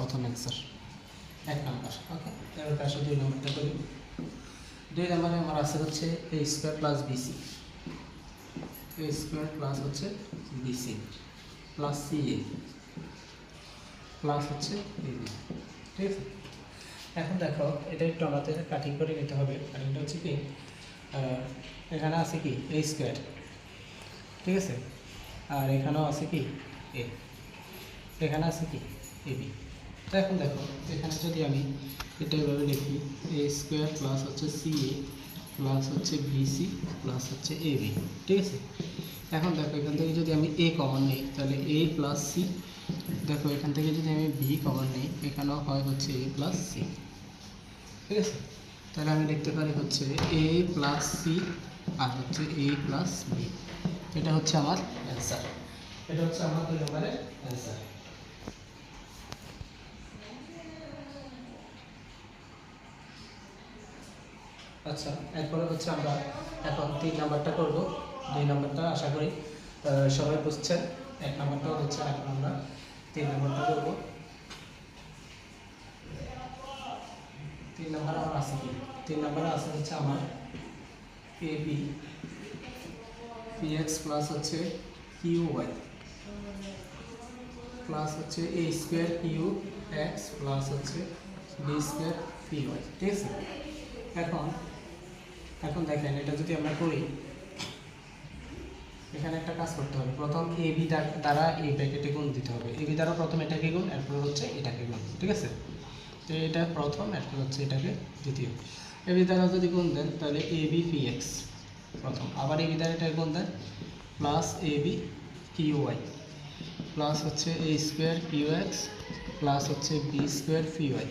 প্রথম অ্যান্সার 1 নম্বর। ওকে, এবার আসলে 2 নম্বরটা করি। 2 নম্বরে আমার আছে হচ্ছে এ স্কোয়ার প্লাস বিসি, এ স্কোয়ার প্লাস হচ্ছে বিসি প্লাস সিএ প্লাস হচ্ছে এবি। ঠিক আছে, এখন দেখো এটা একটু আমাদের কাটিং করে নিতে হবে। কাটিংটা হচ্ছে কি, এখানে আছে কি এ স্কোয়ার, ঠিক আছে, আর এখানেও আছে কি এ, এখানে আছে কি এবি। তো এখন দেখো এখানে যদি আমি এটা এভাবে লিখি এ স্কোয়ার প্লাস হচ্ছে সিএ প্লাস হচ্ছে বিসি প্লাস হচ্ছে এবি, ঠিক আছে। এখন দেখো এখান থেকে যদি আমি এ কমন নিই তাহলে এ প্লাস সি, দেখো এখান থেকে যদি আমি বি কমন নিই এখানেও হয় হচ্ছে এ প্লাস সি, ঠিক আছে। তাহলে আমি লিখতে পারি হচ্ছে এ প্লাস সি আর হচ্ছে এ প্লাস বি, এটা হচ্ছে আমার অ্যান্সার। এটা হচ্ছে আমার 2 নম্বরের অ্যান্সার। আচ্ছা, এরপরে হচ্ছে আমরা এখন 3 নাম্বারটা করব। 2 নাম্বারটা আশা করি সবাই বুঝছেন। 1 নাম্বারটাও হচ্ছে, এখন আমরা 3 নাম্বারটা করব। 3 নাম্বার আমার আছে কি, 3 নাম্বারে আছে হচ্ছে আমার A B P x plus হচ্ছে কিউ ওয়াই প্লাস হচ্ছে এ স্কোয়ার কিউ এক্স প্লাস হচ্ছে বি স্কোয়ার পি ওয়াই, ঠিক আছে। এখন দেখেন এটা যদি আমরা করি, এখানে একটা কাজ করতে হবে। প্রথম এ বি দ্বারা এই ব্র্যাকেটে গুণ দিতে হবে। এ বি দ্বারা প্রথম এটাকে গুণ, এরপর হচ্ছে এটাকে গুণ, ঠিক আছে। তো এটা প্রথম, এরপর হচ্ছে এটাকে দ্বিতীয়। এ বি দ্বারা যদি গুণ দেন তাহলে এ বি পি এক্স প্রথম, আবার এ বি দ্বারা এটাকে গুণ দেন plus A B Q Y plus হচ্ছে এ স্কোয়ার কিউ এক্স প্লাস হচ্ছে বি স্কোয়ার পি ওয়াই,